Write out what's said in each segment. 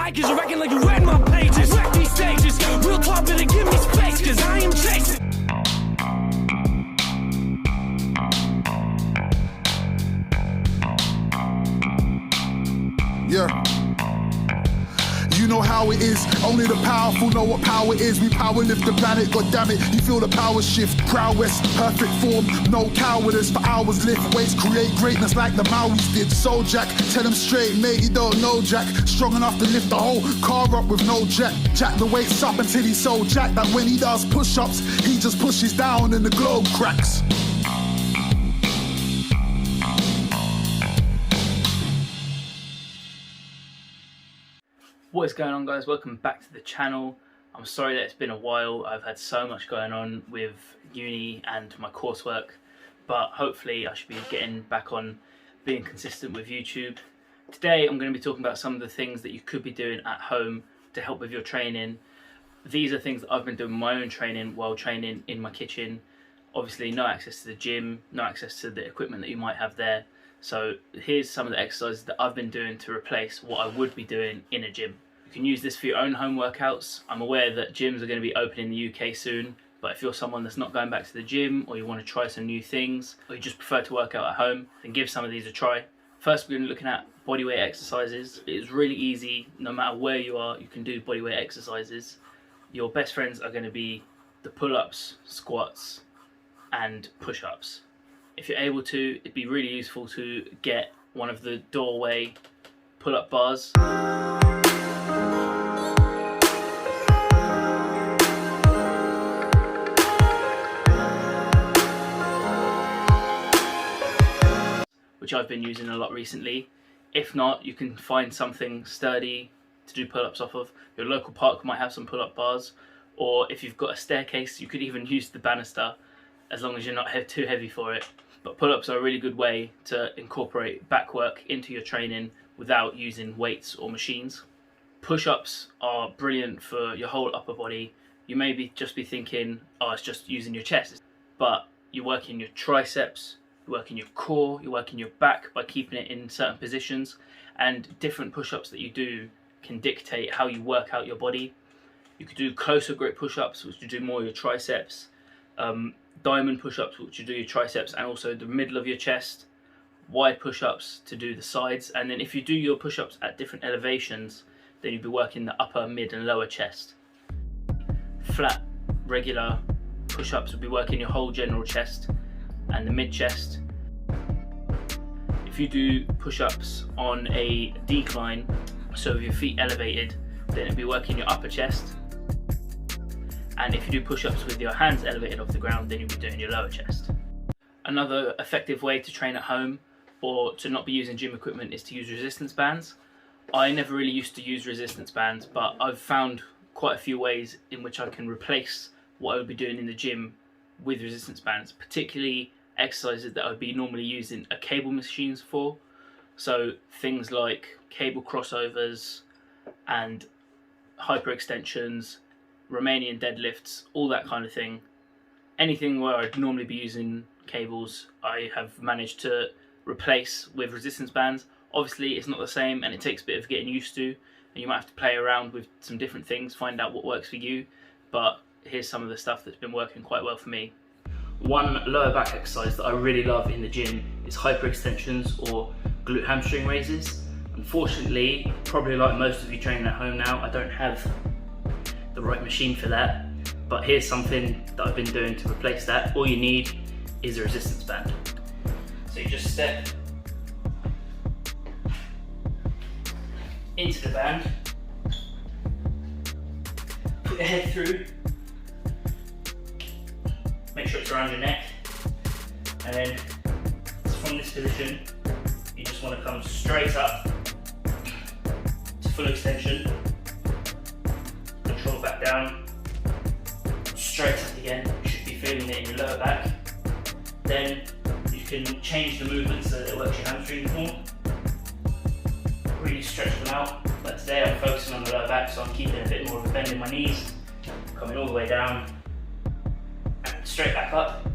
Why? Cause you reckon like you read my pages. Wreck these stages. Real talk, better give me space, cause I am chasing. Yeah. You know how it is, only the powerful know what power is. We power lift the planet, god damn it, you feel the power shift. Prowess, perfect form, no cowardice. For hours lift weights, create greatness like the Maoris did. So Jack, tell him straight, mate, you don't know Jack. Strong enough to lift the whole car up with no jack. Jack the weights up until he's so jacked that when he does push-ups, he just pushes down and the globe cracks. What is going on, guys? Welcome back to the channel. I'm sorry that it's been a while. I've had so much going on with uni and my coursework, but hopefully I should be getting back on being consistent with YouTube. Today I'm going to be talking about some of the things that you could be doing at home to help with your training. These are things that I've been doing my own training while training in my kitchen. Obviously no access to the gym, no access to the equipment that you might have there. So here's some of the exercises that I've been doing to replace what I would be doing in a gym. You can use this for your own home workouts. I'm aware that gyms are going to be opening in the UK soon, but if you're someone that's not going back to the gym, or you want to try some new things, or you just prefer to work out at home, then give some of these a try. First, we're going to be looking at bodyweight exercises. It's really easy, no matter where you are, you can do bodyweight exercises. Your best friends are going to be the pull-ups, squats, and push-ups. If you're able to, it'd be really useful to get one of the doorway pull-up bars. Which I've been using a lot recently. If not, you can find something sturdy to do pull-ups off of. Your local park might have some pull-up bars, or if you've got a staircase, you could even use the banister, as long as you're not too heavy for it. But pull-ups are a really good way to incorporate back work into your training without using weights or machines. Push-ups are brilliant for your whole upper body. You may just be thinking, oh, it's just using your chest. But you're working your triceps, you're working your core, you're working your back by keeping it in certain positions. And different push-ups that you do can dictate how you work out your body. You could do closer grip push-ups, which you do more your triceps. Diamond push-ups, which you do your triceps and also the middle of your chest. Wide push-ups to do the sides, and then if you do your push-ups at different elevations, then you'll be working the upper, mid and lower chest. Flat, regular push-ups will be working your whole general chest and the mid-chest. If you do push-ups on a decline, so with your feet elevated, then it'll be working your upper chest. And if you do push-ups with your hands elevated off the ground, then you'll be doing your lower chest. Another effective way to train at home or to not be using gym equipment is to use resistance bands. I never really used to use resistance bands, but I've found quite a few ways in which I can replace what I would be doing in the gym with resistance bands, particularly exercises that I would be normally using a cable machines for. So things like cable crossovers and hyperextensions, Romanian deadlifts, all that kind of thing. Anything where I'd normally be using cables, I have managed to replace with resistance bands. Obviously it's not the same and it takes a bit of getting used to, and you might have to play around with some different things, find out what works for you, but here's some of the stuff that's been working quite well for me. One lower back exercise that I really love in the gym is hyperextensions or glute hamstring raises. Unfortunately, probably like most of you training at home now, I don't have the right machine for that, but here's something that I've been doing to replace that. All you need is a resistance band. So you just step into the band, put your head through, make sure it's around your neck, and then from this position you just want to come straight up to full extension. Control back down, straight up again. You should be feeling it in your lower back. Then you can change the movement so that it works your hamstrings more. Really stretch them out. But today I'm focusing on the lower back, so I'm keeping a bit more of a bend in my knees, coming all the way down and straight back up.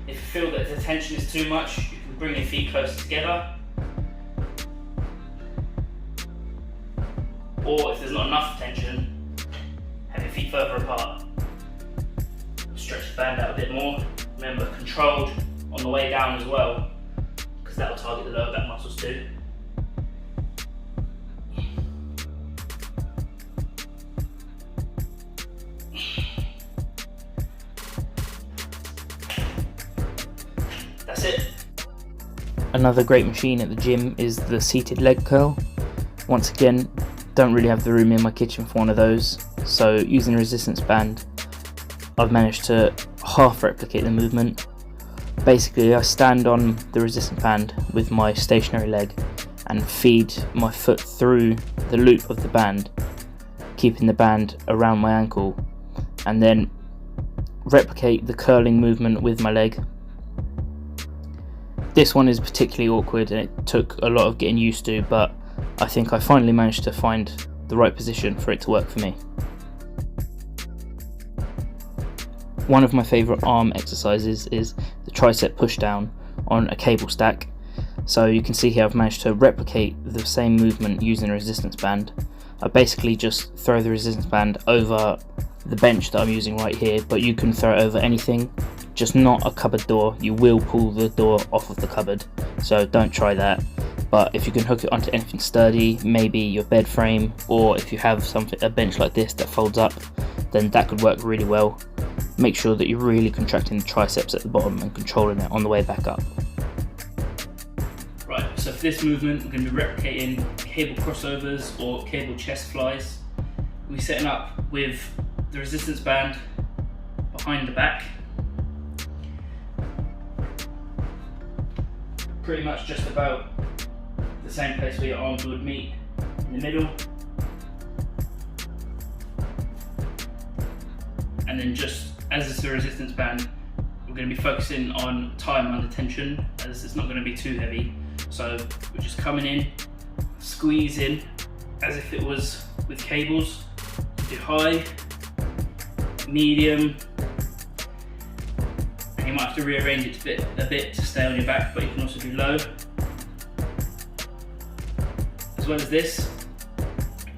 If you feel that the tension is too much, you can bring your feet closer together. or if there's not enough tension, have your feet further apart. Stretch the band out a bit more. Remember, controlled on the way down as well, because that will target the lower back muscles too. That's it. Another great machine at the gym is the seated leg curl. Once again, don't really have the room in my kitchen for one of those, so using a resistance band, I've managed to half replicate the movement. Basically, I stand on the resistance band with my stationary leg and feed my foot through the loop of the band, keeping the band around my ankle, and then replicate the curling movement with my leg. This one is particularly awkward and it took a lot of getting used to, but I think I finally managed to find the right position for it to work for me. One of my favourite arm exercises is the tricep push down on a cable stack. So you can see here I've managed to replicate the same movement using a resistance band. I basically just throw the resistance band over the bench that I'm using right here, but you can throw it over anything, just not a cupboard door. You will pull the door off of the cupboard, so don't try that. But if you can hook it onto anything sturdy, maybe your bed frame, or if you have a bench like this that folds up, then that could work really well. Make sure that you're really contracting the triceps at the bottom and controlling it on the way back up. Right, so for this movement, we're going to be replicating cable crossovers or cable chest flies. We're setting up with the resistance band behind the back. Pretty much just about the same place where your arms would meet, in the middle. And then just as it's a resistance band, we're going to be focusing on time under tension, as it's not going to be too heavy. So we're just coming in, squeezing as if it was with cables. Do high, medium, and you might have to rearrange it a bit to stay on your back, but you can also do low. As well as this,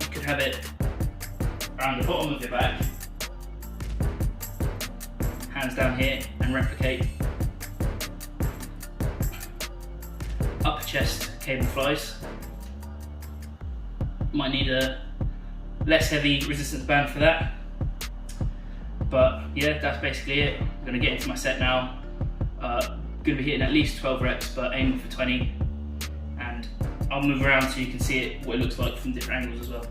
you can have it around the bottom of your back, hands down here, and replicate upper chest cable flies. Might need a less heavy resistance band for that, but yeah, that's basically it. I'm going to get into my set now. Going to be hitting at least 12 reps, but aiming for 20, and I'll move around so you can see it, what it looks like from different angles as well.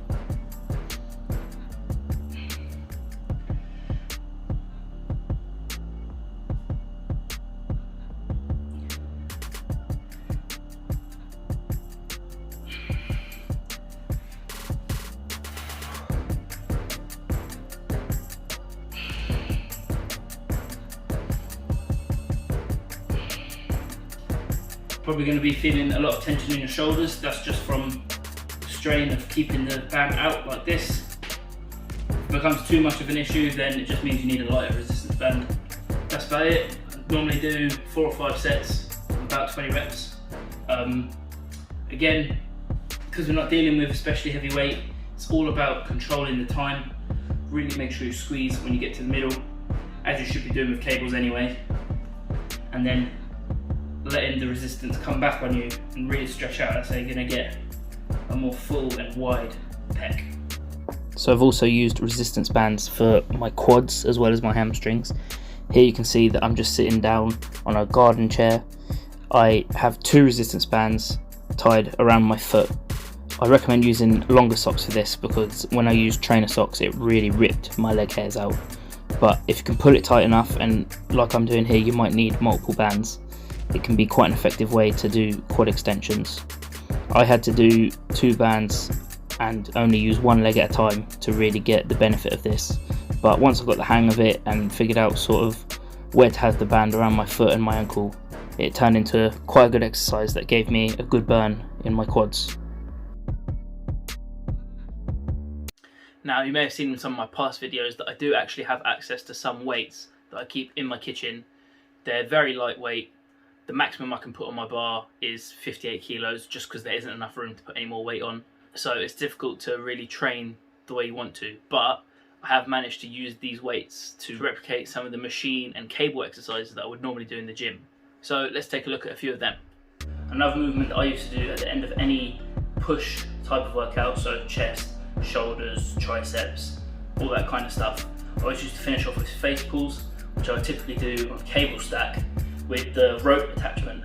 Probably going to be feeling a lot of tension in your shoulders. That's just from the strain of keeping the band out like this. If it becomes too much of an issue, then it just means you need a lighter resistance band. That's about it. I normally do 4 or 5 sets, about 20 reps. Again, because we're not dealing with especially heavy weight, it's all about controlling the time. Really make sure you squeeze when you get to the middle, as you should be doing with cables anyway, and then letting the resistance come back on you and really stretch out. That's how you're going to get a more full and wide pec. So I've also used resistance bands for my quads as well as my hamstrings. Here you can see that I'm just sitting down on a garden chair. I have 2 resistance bands tied around my foot. I recommend using longer socks for this because when I used trainer socks it really ripped my leg hairs out. But if you can pull it tight enough, and like I'm doing here, you might need multiple bands. It can be quite an effective way to do quad extensions. I had to do 2 bands and only use one leg at a time to really get the benefit of this. But once I got the hang of it and figured out sort of where to have the band around my foot and my ankle, it turned into quite a good exercise that gave me a good burn in my quads. Now, you may have seen in some of my past videos that I do actually have access to some weights that I keep in my kitchen. They're very lightweight. The maximum I can put on my bar is 58 kilos, just because there isn't enough room to put any more weight on. so it's difficult to really train the way you want to, but I have managed to use these weights to replicate some of the machine and cable exercises that I would normally do in the gym. So let's take a look at a few of them. Another movement that I used to do at the end of any push type of workout, so chest, shoulders, triceps, all that kind of stuff, I always used to finish off with face pulls, which I would typically do on a cable stack with the rope attachment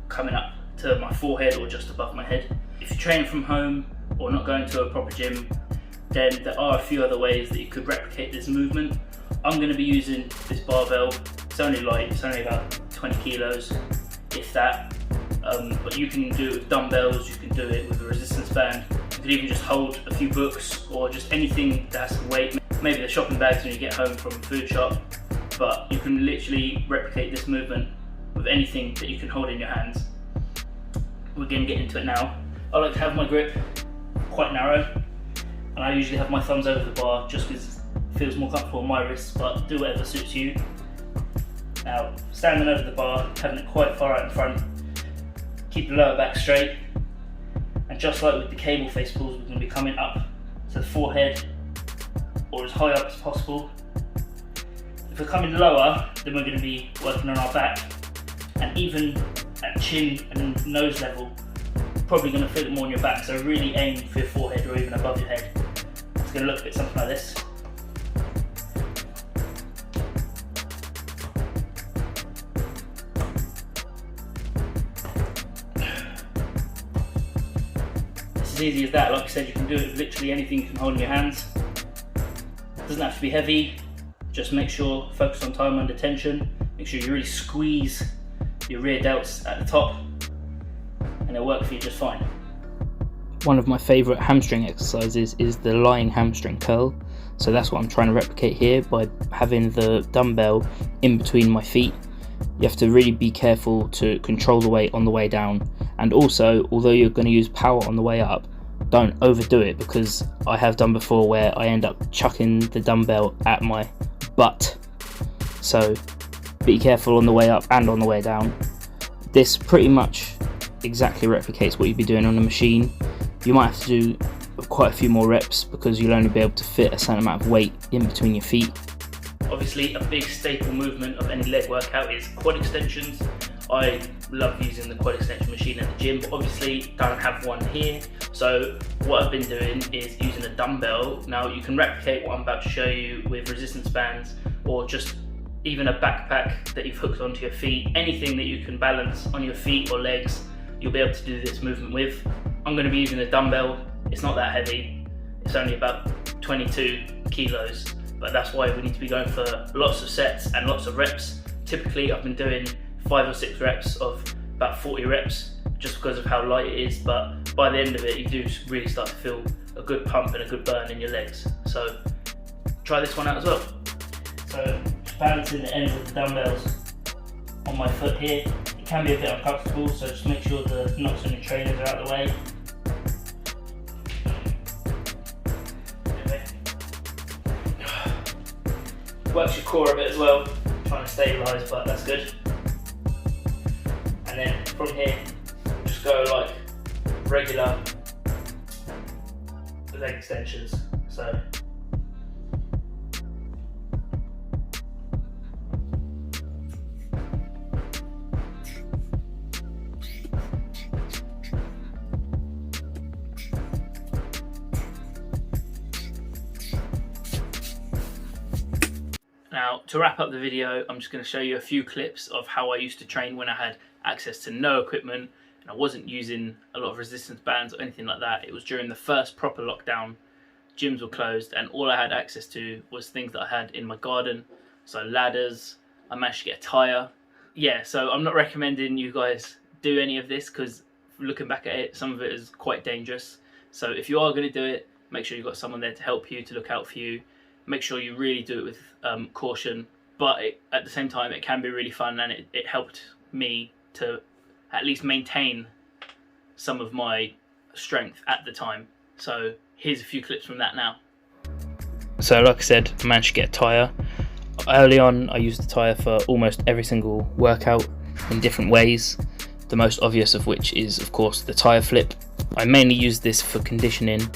coming up to my forehead or just above my head. If you're training from home or not going to a proper gym, then there are a few other ways that you could replicate this movement. I'm going to be using this barbell. It's only light, it's only about 20 kilos, if that. But you can do it with dumbbells, you can do it with a resistance band, you can even just hold a few books or just anything that has weight, maybe the shopping bags when you get home from a food shop, but you can literally replicate this movement with anything that you can hold in your hands. We're going to get into it now. I like to have my grip quite narrow, and I usually have my thumbs over the bar just because it feels more comfortable on my wrists, but do whatever suits you. Now, standing over the bar, having it quite far out in front, keep the lower back straight, and just like with the cable face pulls, we're going to be coming up to the forehead or as high up as possible. If we're coming lower, then we're going to be working on our back, and even at chin and nose level, probably going to feel it more on your back, so really aim for your forehead or even above your head. It's going to look a bit something like this. It's as easy as that. Like I said, you can do it with literally anything you can hold in your hands. It doesn't have to be heavy, just make sure, focus on time under tension, make sure you really squeeze your rear delts at the top, and it'll work for you just fine. One of my favourite hamstring exercises is the lying hamstring curl. So that's what I'm trying to replicate here by having the dumbbell in between my feet. You have to really be careful to control the weight on the way down, and also, although you're going to use power on the way up, don't overdo it, because I have done before where I end up chucking the dumbbell at my butt. So be careful on the way up and on the way down. This pretty much exactly replicates what you'd be doing on a machine. You might have to do quite a few more reps because you'll only be able to fit a certain amount of weight in between your feet. Obviously, a big staple movement of any leg workout is quad extensions. I love using the quad extension machine at the gym, but obviously don't have one here. So what I've been doing is using a dumbbell. Now you can replicate what I'm about to show you with resistance bands, or just even a backpack that you've hooked onto your feet. Anything that you can balance on your feet or legs, you'll be able to do this movement with. I'm going to be using a dumbbell. It's not that heavy. It's only about 22 kilos, but that's why we need to be going for lots of sets and lots of reps. Typically I've been doing 5 or 6 reps of about 40 reps just because of how light it is, but by the end of it you do really start to feel a good pump and a good burn in your legs. So try this one out as well. So just balancing the ends of the dumbbells on my foot here. It can be a bit uncomfortable, so just make sure the knots on your trainers are out of the way. Works your core a bit as well, trying to stabilise, but that's good. And then from here, just go like regular leg extensions. So now, to wrap up the video, I'm just going to show you a few clips of how I used to train when I had access to no equipment and I wasn't using a lot of resistance bands or anything like that. It was during the first proper lockdown. Gyms were closed and all I had access to was things that I had in my garden. So ladders, I managed to get a tyre. Yeah, so I'm not recommending you guys do any of this because looking back at it, some of it is quite dangerous. So if you are going to do it, make sure you've got someone there to help you, to look out for you. Make sure you really do it with caution, but at the same time it can be really fun, and it helped me to at least maintain some of my strength at the time. So here's a few clips from that now. So like I said, I managed to get a tyre. Early on I used the tyre for almost every single workout in different ways. The most obvious of which is of course the tyre flip. I mainly used this for conditioning,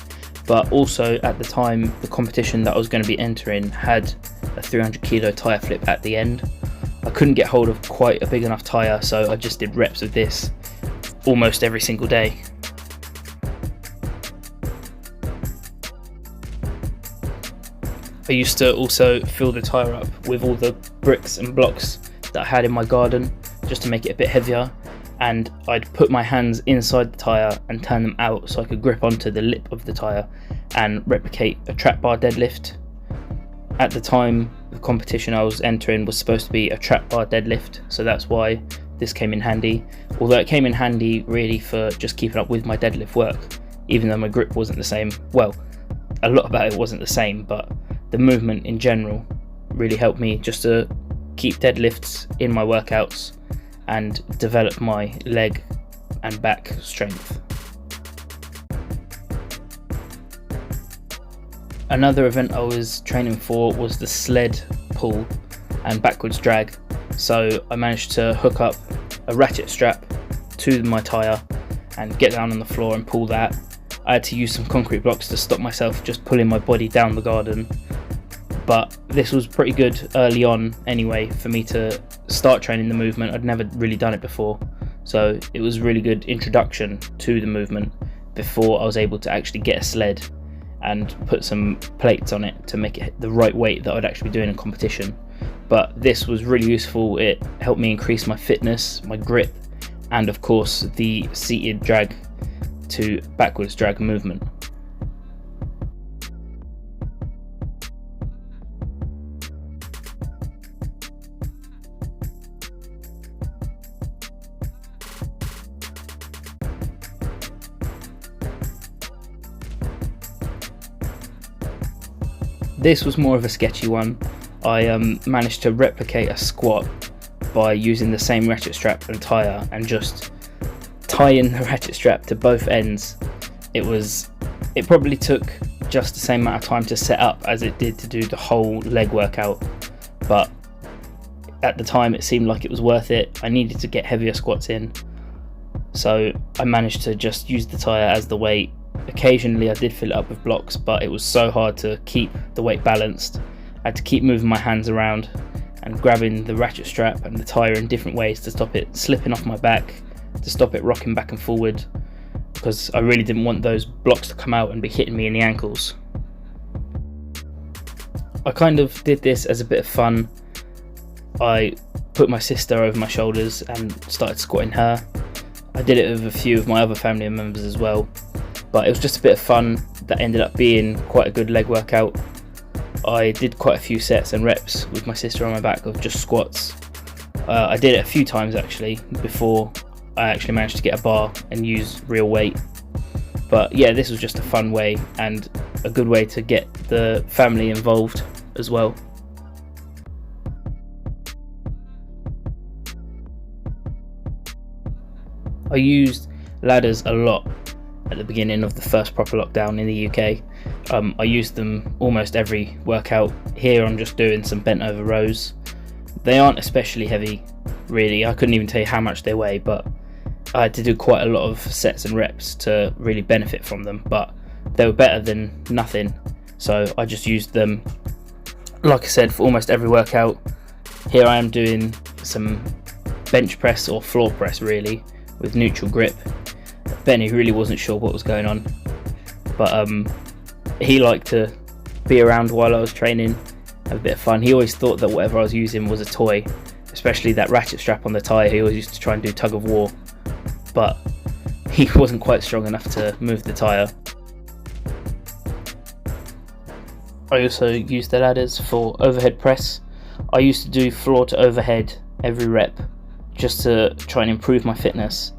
but also at the time the competition that I was going to be entering had a 300 kilo tyre flip at the end. I couldn't get hold of quite a big enough tyre, so I just did reps of this almost every single day. I used to also fill the tyre up with all the bricks and blocks that I had in my garden just to make it a bit heavier, and I'd put my hands inside the tyre and turn them out so I could grip onto the lip of the tyre and replicate a trap bar deadlift. At the time, the competition I was entering was supposed to be a trap bar deadlift, so that's why this came in handy, although it came in handy really for just keeping up with my deadlift work, even though my grip wasn't the same. Well, a lot about it wasn't the same, but the movement in general really helped me just to keep deadlifts in my workouts and develop my leg and back strength. Another event I was training for was the sled pull and backwards drag, so I managed to hook up a ratchet strap to my tyre and get down on the floor and pull that. I had to use some concrete blocks to stop myself just pulling my body down the garden, but this was pretty good early on anyway for me to start training the movement. I'd never really done it before, so it was a really good introduction to the movement before I was able to actually get a sled and put some plates on it to make it the right weight that I'd actually be doing in competition. But this was really useful. It helped me increase my fitness, my grip, and of course the seated drag to backwards drag movement. This was more of a sketchy one. I managed to replicate a squat by using the same ratchet strap and tyre and just tying the ratchet strap to both ends. It probably took just the same amount of time to set up as it did to do the whole leg workout, but at the time it seemed like it was worth it. I needed to get heavier squats in, so I managed to just use the tyre as the weight. Occasionally I did fill it up with blocks, but it was so hard to keep the weight balanced. I had to keep moving my hands around and grabbing the ratchet strap and the tyre in different ways to stop it slipping off my back, to stop it rocking back and forward, because I really didn't want those blocks to come out and be hitting me in the ankles. I kind of did this as a bit of fun. I put my sister over my shoulders and started squatting her. I did it with a few of my other family members as well, but it was just a bit of fun that ended up being quite a good leg workout. I did quite a few sets and reps with my sister on my back of just squats. I did it a few times actually before I actually managed to get a bar and use real weight. But yeah, this was just a fun way and a good way to get the family involved as well. I used ladders a lot at the beginning of the first proper lockdown in the UK. I used them almost every workout. Here I'm just doing some bent over rows. They aren't especially heavy really, I couldn't even tell you how much they weigh, but I had to do quite a lot of sets and reps to really benefit from them, but they were better than nothing, so I just used them, like I said, for almost every workout. Here I am doing some bench press or floor press really with neutral grip. Benny really wasn't sure what was going on, but he liked to be around while I was training, have a bit of fun. He always thought that whatever I was using was a toy, especially that ratchet strap on the tyre. He always used to try and do tug of war, but he wasn't quite strong enough to move the tyre. I also used the ladders for overhead press. I used to do floor to overhead every rep just to try and improve my fitness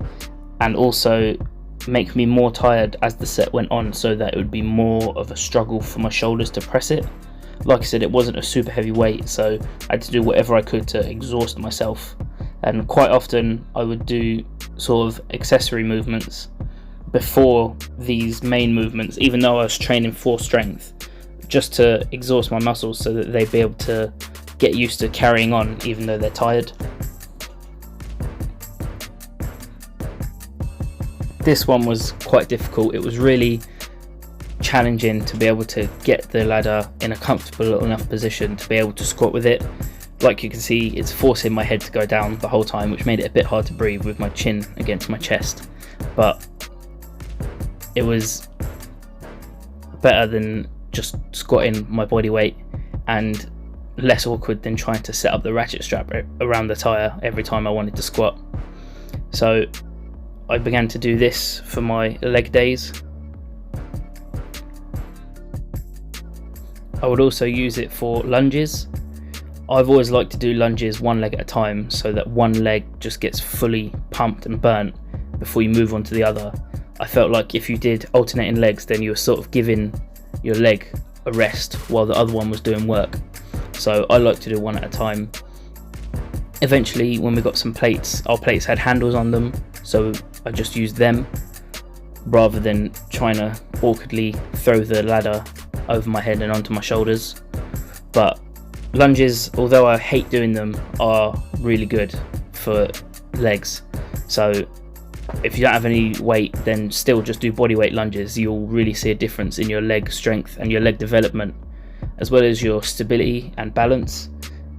and also make me more tired as the set went on, so that it would be more of a struggle for my shoulders to press it. Like I said, it wasn't a super heavy weight, so I had to do whatever I could to exhaust myself, and quite often I would do sort of accessory movements before these main movements, even though I was training for strength, just to exhaust my muscles so that they'd be able to get used to carrying on even though they're tired. This one was quite difficult. It was really challenging to be able to get the ladder in a comfortable enough position to be able to squat with it. Like you can see, it's forcing my head to go down the whole time, which made it a bit hard to breathe with my chin against my chest. But it was better than just squatting my body weight, and less awkward than trying to set up the ratchet strap around the tyre every time I wanted to squat. So I began to do this for my leg days. I would also use it for lunges. I've always liked to do lunges one leg at a time, so that one leg just gets fully pumped and burnt before you move on to the other. I felt like if you did alternating legs, then you were sort of giving your leg a rest while the other one was doing work. So I like to do one at a time. Eventually, when we got some plates, our plates had handles on them, so I just used them rather than trying to awkwardly throw the ladder over my head and onto my shoulders. But lunges, although I hate doing them, are really good for legs. So if you don't have any weight, then still just do body weight lunges. You'll really see a difference in your leg strength and your leg development, as well as your stability and balance.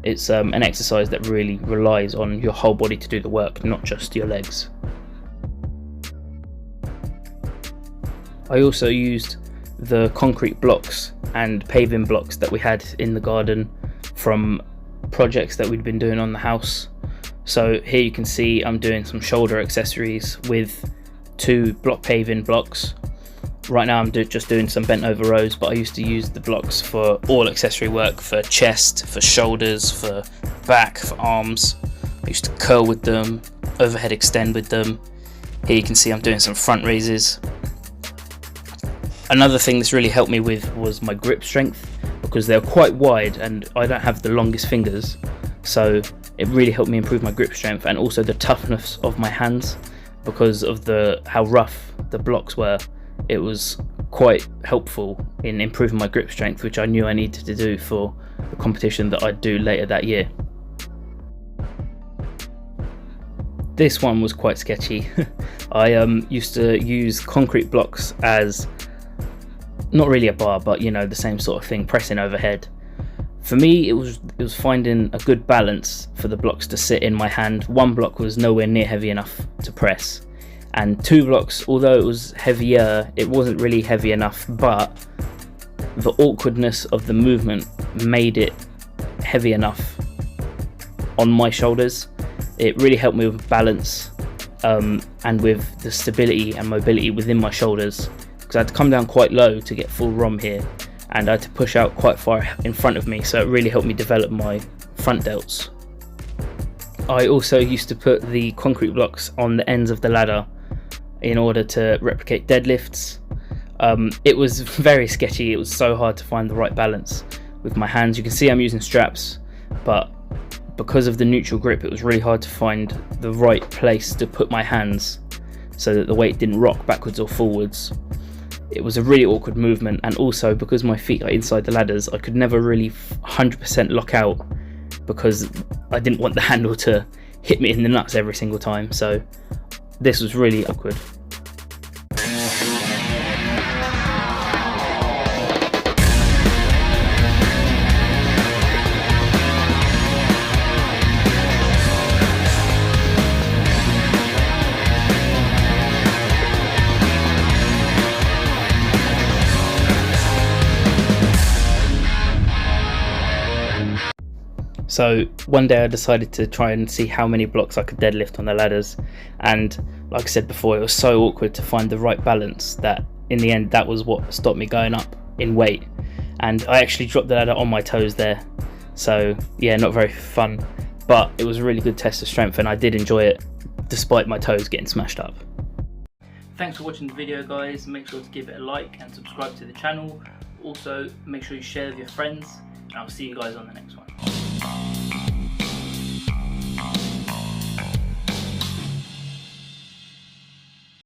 It's an exercise that really relies on your whole body to do the work, not just your legs. I also used the concrete blocks and paving blocks that we had in the garden from projects that we'd been doing on the house. So here you can see I'm doing some shoulder accessories with 2 block paving blocks. Right now I'm just doing some bent over rows, but I used to use the blocks for all accessory work, for chest, for shoulders, for back, for arms. I used to curl with them, overhead extend with them. Here you can see I'm doing some front raises. Another thing this really helped me with was my grip strength, because they're quite wide and I don't have the longest fingers, so it really helped me improve my grip strength and also the toughness of my hands because of how rough the blocks were. It was quite helpful in improving my grip strength, which I knew I needed to do for the competition that I'd do later that year. This one was quite sketchy. I used to use concrete blocks as not really a bar, but you know, the same sort of thing, pressing overhead. For me, it was finding a good balance for the blocks to sit in my hand. One block was nowhere near heavy enough to press, and 2 blocks, although it was heavier, it wasn't really heavy enough, but the awkwardness of the movement made it heavy enough on my shoulders. It really helped me with balance and with the stability and mobility within my shoulders, because I had to come down quite low to get full ROM here, and I had to push out quite far in front of me, so it really helped me develop my front delts. I also used to put the concrete blocks on the ends of the ladder in order to replicate deadlifts. It was very sketchy. It was so hard to find the right balance with my hands. You can see I'm using straps, but because of the neutral grip, it was really hard to find the right place to put my hands so that the weight didn't rock backwards or forwards. It was a really awkward movement, and also because my feet are inside the ladders, I could never really 100% lock out because I didn't want the handle to hit me in the nuts every single time, so this was really awkward. So one day I decided to try and see how many blocks I could deadlift on the ladders, and like I said before, it was so awkward to find the right balance that in the end that was what stopped me going up in weight, and I actually dropped the ladder on my toes there. So yeah, not very fun, but it was a really good test of strength and I did enjoy it despite my toes getting smashed up. Thanks for watching the video, guys. Make sure to give it a like and subscribe to the channel. Also make sure you share with your friends, and I'll see you guys on the next one.